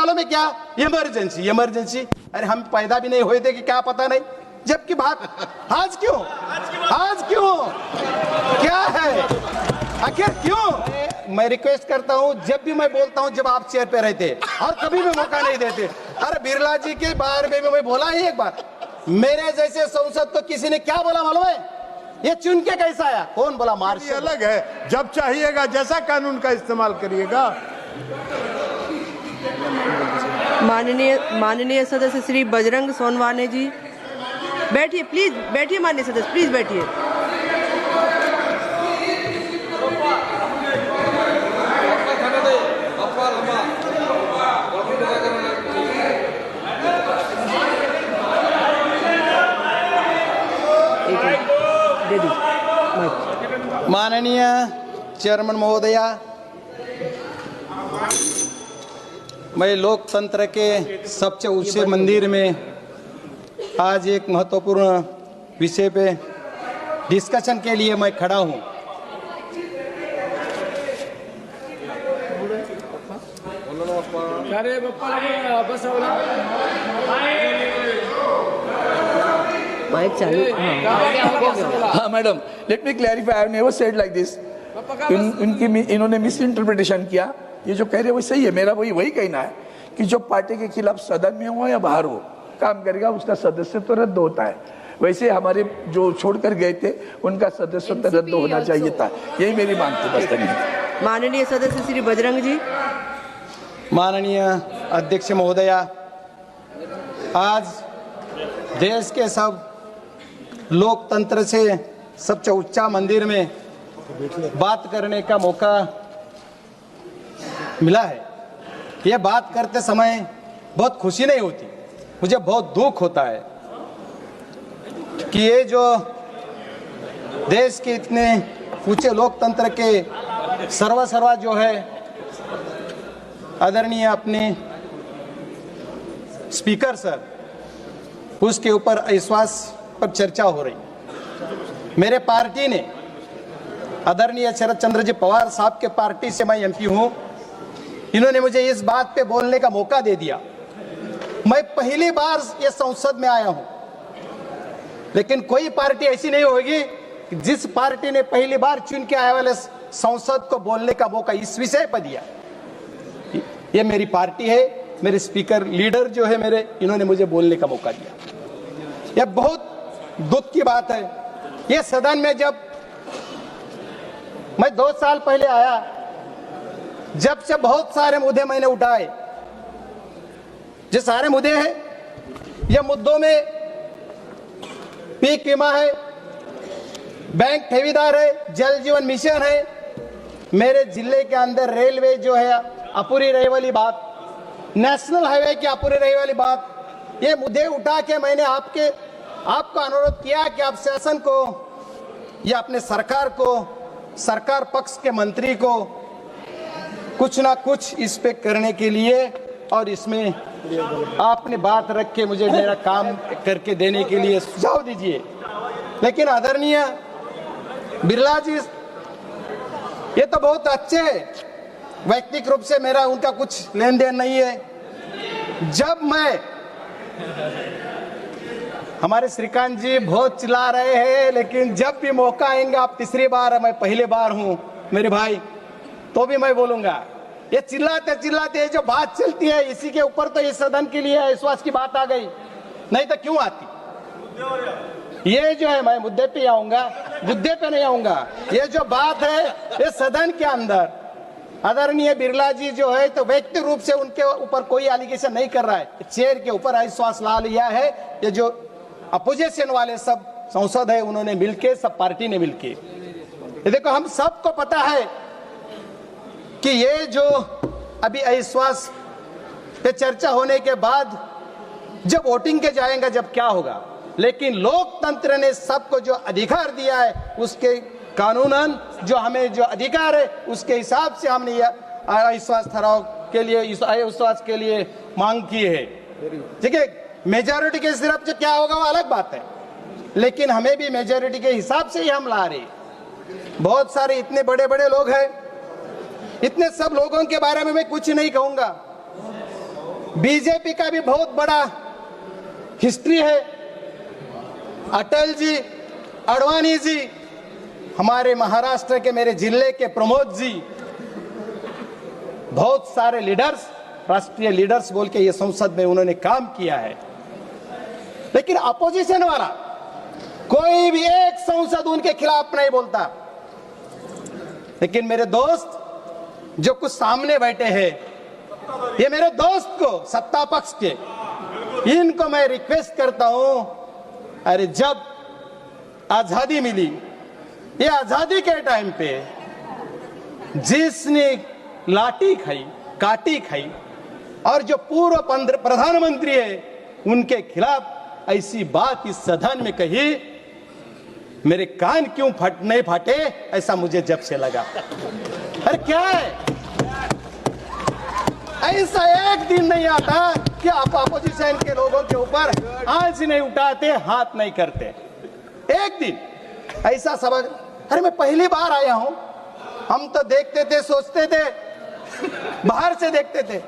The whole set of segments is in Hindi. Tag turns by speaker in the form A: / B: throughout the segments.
A: मालूम है क्या? Emergency emergency. अरे हम पैदा भी नहीं हुए थे कि क्या पता नहीं। जबकि बात आज क्यों क्या है आखिर क्यों? मैं रिक्वेस्ट करता हूं, जब भी मैं बोलता हूं, जब आप चेयर पे रहते और कभी भी मौका नहीं देते। अरे बिरला जी के बारे में मैं बोला ही एक बार, मेरे जैसे संसद को किसी ने क्या बोला मालूम है? ये चुन के कैसा आया? कौन बोला? मार्शल
B: अलग है, जब चाहिएगा जैसा कानून का इस्तेमाल करिएगा।
C: माननीय सदस्य श्री बजरंग सोनवाने जी, बैठिए प्लीज, बैठिए माननीय सदस्य, प्लीज बैठिए।
A: माननीय चेयरमैन महोदया, मैं लोकतंत्र के सबसे ऊंचे मंदिर में आज एक महत्वपूर्ण विषय पे डिस्कशन के लिए मैं खड़ा हूं।
C: माइक चालू।
D: हाँ madam, let me clarify, I have never said like this. इन्होंने मिस इंटरप्रिटेशन किया। ये जो कह रहे हैं वो सही है, मेरा वही कहना है कि जो पार्टी के खिलाफ सदन में हो या बाहर हो काम करेगा, उसका सदस्यत्व तो रद्द होता है। वैसे हमारे जो छोड़कर गए थे उनका सदस्यत्व रद्द होना चाहिए था। यही मेरी मांग थी बस।
C: माननीय सदस्य श्री बजरंग जी।
A: माननीय अध्यक्ष महोदया, आज देश के सब लोकतंत्र से सबसे ऊंचा मंदिर में बात करने का मौका मिला है। ये बात करते समय बहुत खुशी नहीं होती, मुझे बहुत दुख होता है कि ये जो देश के इतने ऊंचे लोकतंत्र के सर्वा जो है आदरणीय अपने स्पीकर सर, उसके ऊपर अविश्वास पर चर्चा हो रही। मेरे पार्टी ने आदरणीय शरद चंद्र जी पवार साहब के पार्टी से मैं एमपी हूं, इन्होंने मुझे इस बात पे बोलने का मौका दे दिया। मैं पहली बार ये संसद में आया हूं, लेकिन कोई पार्टी ऐसी नहीं होगी कि जिस पार्टी ने पहली बार चुन के आए वाले संसद को बोलने का मौका इस विषय पर दिया। ये मेरी पार्टी है, मेरे स्पीकर लीडर जो है मेरे, इन्होंने मुझे बोलने का मौका दिया। यह बहुत दुख की बात है। ये सदन में जब मैं 2 साल पहले आया, जब से बहुत सारे मुद्दे मैंने उठाए, जो सारे मुद्दे हैं, ये मुद्दों में पीक बीमा है, बैंक ठेवीदार है, जल जीवन मिशन है, मेरे जिले के अंदर रेलवे जो है अपूरी रही वाली बात, नेशनल हाईवे की अपूरी रही वाली बात, ये मुद्दे उठा के मैंने आपको अनुरोध किया कि आप शासन को या अपने सरकार को, सरकार पक्ष के मंत्री को कुछ ना कुछ इस पे करने के लिए, और इसमें आपने बात रख के मुझे मेरा काम करके देने के लिए सुझाव दीजिए। लेकिन आदरणीय बिरला जी, ये तो बहुत अच्छे हैं, व्यक्तिगत रूप से मेरा उनका कुछ लेन देन नहीं है। जब मैं, हमारे श्रीकांत जी बहुत चिल्ला रहे हैं, लेकिन जब भी मौका आएगा, आप तीसरी बार, मैं पहले बार हूं मेरे भाई, तो भी मैं बोलूंगा। ये चिल्लाते चिल्लाते जो बात चलती है, इसी के ऊपर तो इस सदन के लिए विश्वास की बात आ गई, नहीं तो क्यों आती? ये जो है, मैं मुद्दे पे आऊंगा, मुद्दे पे नहीं आऊंगा। ये जो बात है, ये सदन के अंदर आदरणीय बिरला जी जो है, तो व्यक्ति रूप से उनके ऊपर कोई एलिगेशन नहीं कर रहा है, चेयर के ऊपर अविश्वास ला लिया है। ये जो अपोजिशन वाले सब सांसद है, उन्होंने मिलके, सब पार्टी ने मिलके, ये देखो, हम सबको पता है कि ये जो अभी अविश्वास पे चर्चा होने के बाद जब वोटिंग के जाएगा, जब क्या होगा, लेकिन लोकतंत्र ने सबको जो अधिकार दिया है, उसके कानूनन जो हमें जो अधिकार है, उसके हिसाब से हमने ये अविश्वास ठहराव के लिए, इस अविश्वास के लिए मांग की है। ठीक है, मेजॉरिटी के सिर्फ से क्या होगा वो अलग बात है, लेकिन हमें भी मेजॉरिटी के हिसाब से ही हम ला रहे। बहुत सारे इतने बड़े बड़े लोग हैं, इतने सब लोगों के बारे में मैं कुछ नहीं कहूंगा, बीजेपी का भी बहुत बड़ा हिस्ट्री है। अटल जी, अडवाणी जी, हमारे महाराष्ट्र के मेरे जिले के प्रमोद जी, बहुत सारे लीडर्स, राष्ट्रीय लीडर्स बोल के ये संसद में उन्होंने काम किया है। लेकिन अपोजिशन वाला कोई भी एक संसद उनके खिलाफ नहीं बोलता। लेकिन मेरे दोस्त जो कुछ सामने बैठे हैं, ये मेरे दोस्त को सत्ता पक्ष के, इनको मैं रिक्वेस्ट करता हूं, अरे जब आजादी मिली, ये आजादी के टाइम पे जिसने लाठी खाई, काटी खाई, और जो पूर्व प्रधानमंत्री है उनके खिलाफ ऐसी बात इस सदन में कही, मेरे कान क्यों नहीं फाटे, ऐसा मुझे जब से लगा। अरे क्या है, ऐसा एक दिन नहीं आता कि आप अपोजिशन के लोगों के ऊपर आंच नहीं उठाते, हाथ नहीं करते। एक दिन ऐसा सबक, अरे मैं पहली बार आया हूं, हम तो देखते थे, सोचते थे, बाहर से देखते थे,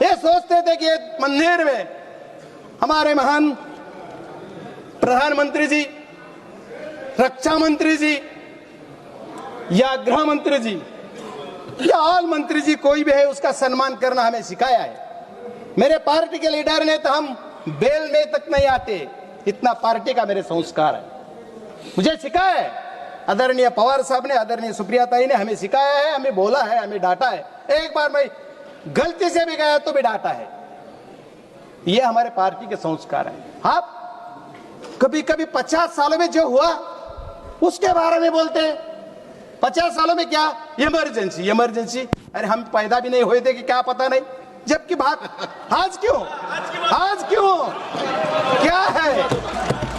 A: ये सोचते थे कि मंदिर में हमारे महान प्रधानमंत्री जी, रक्षा मंत्री जी या गृह मंत्री जी या ऑल मंत्री जी कोई भी है, उसका सम्मान करना हमें सिखाया है। मेरे पार्टी के लीडर ने तो हम बेल में तक नहीं आते, इतना पार्टी का मेरे संस्कार है, मुझे सिखाया है। आदरणीय पवार साहब ने, आदरणीय सुप्रिया ताई ने हमें सिखाया है, हमें बोला है, हमें डांटा है। एक बार मैं गलती से भी गया तो भी डांटा है। ये हमारे पार्टी के संस्कार है। आप कभी कभी 50 सालों में जो हुआ उसके बारे में बोलते हैं। 50 सालों में क्या इमरजेंसी, इमरजेंसी, अरे हम पैदा भी नहीं हुए थे कि क्या पता नहीं। जबकि बात आज क्यों, आज क्यों, क्या है,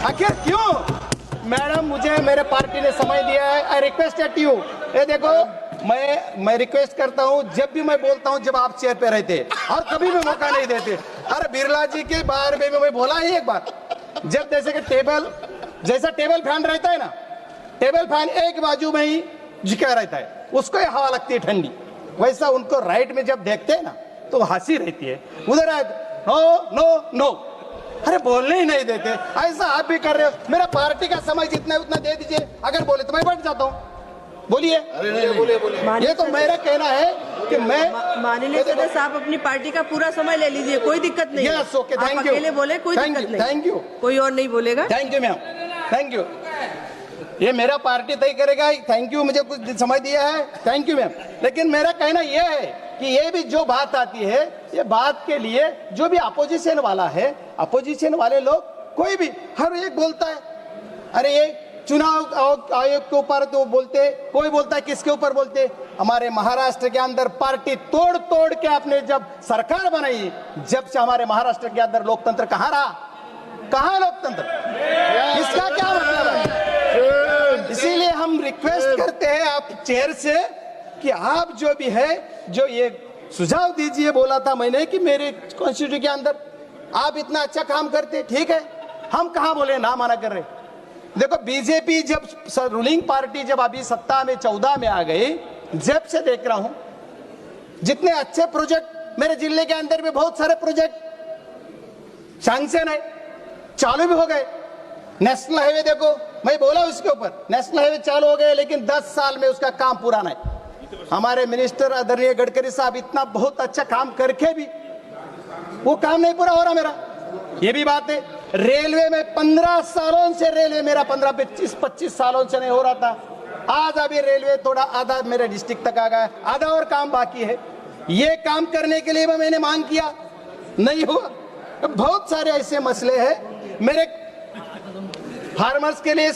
A: आखिर क्यों? मैडम, मुझे मेरे पार्टी ने समय दिया है, आई रिक्वेस्ट एट यू। ये देखो, मैं रिक्वेस्ट करता हूं, जब भी मैं बोलता हूं, जब आप चेयर पे रहते और कभी भी मौका नहीं देते। अरे बिरला जी के बारे में मैं बोला ही एक बार, जब जैसे कि टेबल, जैसा टेबल फैन रहता है ना, टेबल फैन एक बाजू में ही झुका रहता है, उसको ही हवा लगती है ठंडी, वैसा उनको राइट में जब देखते हैं ना तो हंसी रहती है। उधर नो नो नो, अरे बोलने ही नहीं देते। ऐसा आप भी कर रहे हो। मेरा पार्टी का समय जितना उतना दे दीजिए, अगर बोले तो मैं बैठ जाता हूँ। बोलिए। ये तो मेरा कहना है कि मैं,
C: माननीय सदस्य, आप अपनी पार्टी का पूरा समय ले लीजिए, कोई दिक्कत नहीं है।
A: Yes, okay, thank you.
C: अकेले बोले, कोई दिक्कत नहीं।
A: Thank you.
C: कोई और नहीं बोलेगा।
A: Thank you ma'am, thank you. ये मेरा पार्टी तय करेगा। थैंक यू, मुझे कुछ समय दिया है, थैंक यू मैम। लेकिन मेरा कहना यह है कि ये भी जो बात आती है, ये बात के लिए जो भी अपोजिशन वाला है, अपोजिशन वाले लोग कोई भी हर एक बोलता है, अरे ये चुनाव आयोग के ऊपर तो बोलते, कोई बोलता है किसके ऊपर बोलते। हमारे महाराष्ट्र के अंदर पार्टी तोड़ तोड़ के आपने जब सरकार बनाई, जब से हमारे महाराष्ट्र के अंदर लोकतंत्र कहाँ रहा, कहाँ लोकतंत्र, इसका क्या मतलब है? इसीलिए हम रिक्वेस्ट करते हैं आप चेयर से कि आप जो भी है, जो ये सुझाव दीजिए। बोला था मैंने कि मेरे कॉन्स्टिट्यूशन के अंदर आप इतना अच्छा काम करते, ठीक है, हम कहाँ बोले ना माना कर रहे। देखो, बीजेपी जब रूलिंग पार्टी जब अभी सत्ता में 14 में आ गई, जब से देख रहा हूं जितने अच्छे प्रोजेक्ट मेरे जिले के अंदर भी बहुत सारे प्रोजेक्ट सैंक्शन है, चालू भी हो गए। नेशनल हाईवे देखो, मैं बोला उसके ऊपर, नेशनल हाईवे चालू हो गए, लेकिन 10 साल में उसका काम पूरा नहीं। हमारे मिनिस्टर आदरणीय गडकरी साहब इतना बहुत अच्छा काम करके भी वो काम नहीं पूरा हो रहा मेरा। ये भी बात है। रेलवे में 15 सालों से, रेलवे मेरा 15-25 सालों से नहीं हो रहा था। आज अभी रेलवे थोड़ा आधा मेरे डिस्ट्रिक्ट तक आ गया, आधा और काम बाकी है। ये काम करने के लिए मैंने मांग किया, नहीं हुआ। बहुत सारे ऐसे मसले हैं मेरे फार्मर्स के लिए,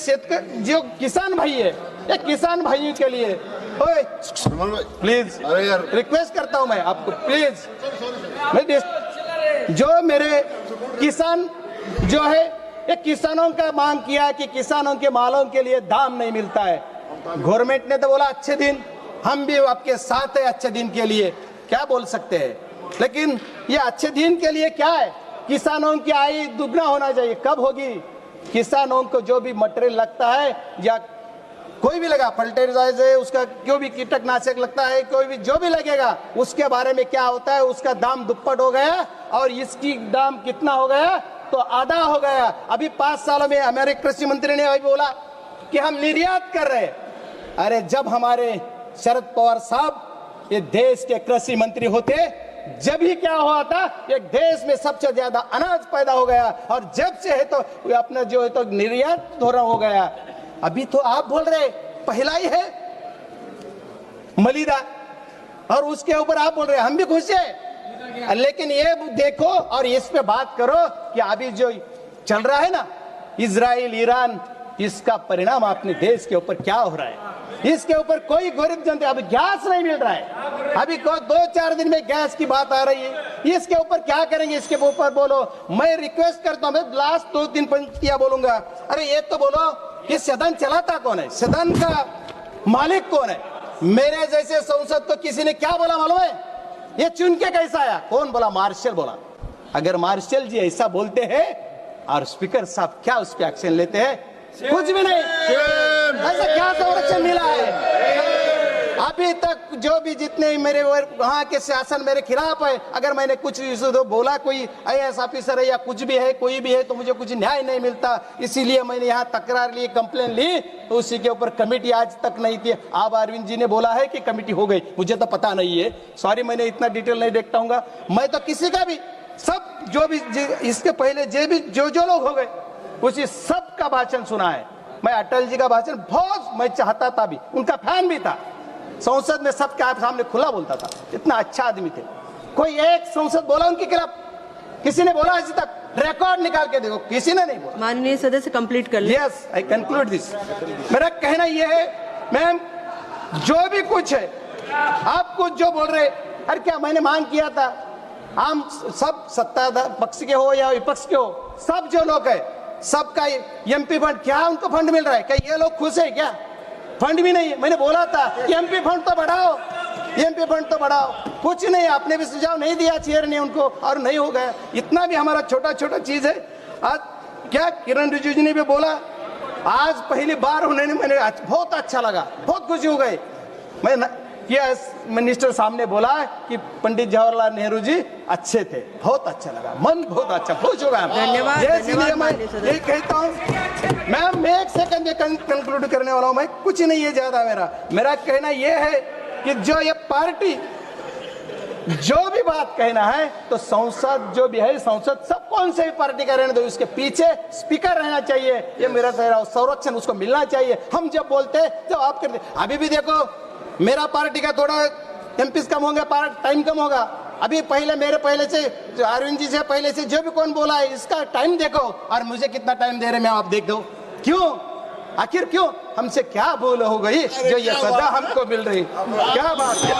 A: जो किसान भाई है, या किसान भाइयों के लिए, ओए प्लीज रिक्वेस्ट करता हूं मैं आपको, प्लीज। मैं जो मेरे किसान जो है, ये किसानों का मांग किया कि किसानों के मालों के लिए दाम नहीं मिलता है। गवर्नमेंट ने तो बोला अच्छे दिन, हम भी आपके साथ है अच्छे दिन के लिए, क्या बोल सकते हैं। लेकिन ये अच्छे दिन के लिए क्या है, किसानों की आय दुगना होना चाहिए। कब होगी? किसानों को जो भी मटेरियल लगता है या कोई भी लगा फर्टिलाइजर है उसका, क्यों भी कीटनाशक लगता है, कोई भी जो भी लगेगा उसके बारे में क्या होता है, उसका दाम दुप्पट हो गया और इसकी दाम कितना हो गया, तो आधा हो गया। अभी 5 सालों में हमारे कृषि मंत्री ने अभी बोला कि हम निर्यात कर रहे हैं। अरे जब हमारे शरद पवार साहब ये देश के कृषि मंत्री होते, जब ही क्या हुआ था, एक देश में सबसे ज्यादा अनाज पैदा हो गया और जब से है तो अपना जो है तो निर्यात धोरण हो गया। अभी तो आप बोल रहे पहला ही है मलिदा और उसके ऊपर आप बोल रहे हम भी खुश है, लेकिन ये देखो और इस पे बात करो कि अभी जो चल रहा है ना इजराइल ईरान, इसका परिणाम अपने देश के ऊपर क्या हो रहा है। इसके ऊपर कोई गरीब जनता, अभी गैस नहीं मिल रहा है, अभी 2-4 दिन में गैस की बात आ रही है, इसके ऊपर क्या करेंगे, इसके ऊपर बोलो। मैं रिक्वेस्ट करता हूं, मैं लास्ट 2-3 पंक्तियां बोलूंगा। अरे ये तो बोलो कि सदन चलाता कौन है, सदन का मालिक कौन है। मेरे जैसे सांसद को किसी ने क्या बोला मालूम है, ये चुन के कैसा आया, कौन बोला, मार्शल बोला। अगर मार्शल जी ऐसा बोलते हैं और स्पीकर साहब क्या उस पर एक्शन लेते हैं, कुछ भी नहीं। ऐसा क्या संरक्षण मिला है अभी तक। जो भी जितने मेरे वहां के शासन मेरे खिलाफ है, अगर मैंने कुछ बोला, कोई IAS ऑफिसर है या कुछ भी है, कोई भी है, तो मुझे कुछ न्याय नहीं मिलता। इसीलिए मैंने यहाँ तकरार ली, कंप्लेन ली, तो उसी के ऊपर कमेटी आज तक नहीं थी। अब अरविंद जी ने बोला है कि कमेटी हो गई, मुझे तो पता नहीं है, सॉरी, मैंने इतना डिटेल नहीं देखता हूँ। मैं तो किसी का भी सब जो भी इसके पहले जो लोग हो गए उसी सब का भाषण सुना है। मैं अटल जी का भाषण बहुत मैं चाहता था, भी उनका फैन भी था, संसद में सबके आप सामने खुला बोलता था, इतना अच्छा आदमी थे। कोई एक संसद बोला उनके खिलाफ, किसी ने बोला अभी तक, रिकॉर्ड निकाल के देखो, किसी ने नहीं बोला।
C: माननीय सदस्य कंप्लीट कर ले।
A: Yes, I conclude this. मेरा कहना यह है मैम, जो भी कुछ है आप कुछ जो बोल रहे, अरे क्या मैंने मांग किया था, हम सब सत्ता पक्ष के हो या विपक्ष के हो, सब जो लोग है सबका MP फंड, क्या उनको फंड मिल रहा है, क्या ये लोग खुश है क्या, फंड भी नहीं है। मैंने बोला था कि MP फंड तो बढ़ाओ, MP फंड तो बढ़ाओ, कुछ नहीं, आपने भी सुझाव नहीं दिया चेयर ने उनको और नहीं हो गया। इतना भी हमारा छोटा छोटा चीज है। आज क्या किरण रिजिजू ने भी बोला, आज पहली बार उन्होंने, मैंने बहुत अच्छा लगा, बहुत खुशी हो गई। मिनिस्टर सामने बोला कि पंडित जवाहरलाल नेहरू जी अच्छे थे, बहुत अच्छा लगा, मन बहुत अच्छा, खुश हो गया।
C: धन्यवाद।
A: इसलिए मैं यही कहता हूँ मैम, मैं 1 सेकंड में कंक्लूड करने वाला हूँ, मैं कुछ नहीं है ज्यादा। मेरा कहना यह है कि जो ये पार्टी जो भी बात कहना है, तो संसद जो भी है, संसद सब कौन से भी पार्टी का रहने दो, उसके पीछे स्पीकर रहना चाहिए, ये मेरा संरक्षण उसको मिलना चाहिए। हम जब बोलते जब आप करते, अभी भी देखो मेरा पार्टी का थोड़ा MP कम होंगे, टाइम कम होगा। अभी पहले मेरे पहले से अरविंद जी से पहले से जो भी कौन बोला है, इसका टाइम देखो और मुझे कितना टाइम दे रहे मैं, आप देख दो। क्यों, आखिर क्यों, हमसे क्या भूल हो गई जो ये सजा हमको मिल रही, क्या बात है।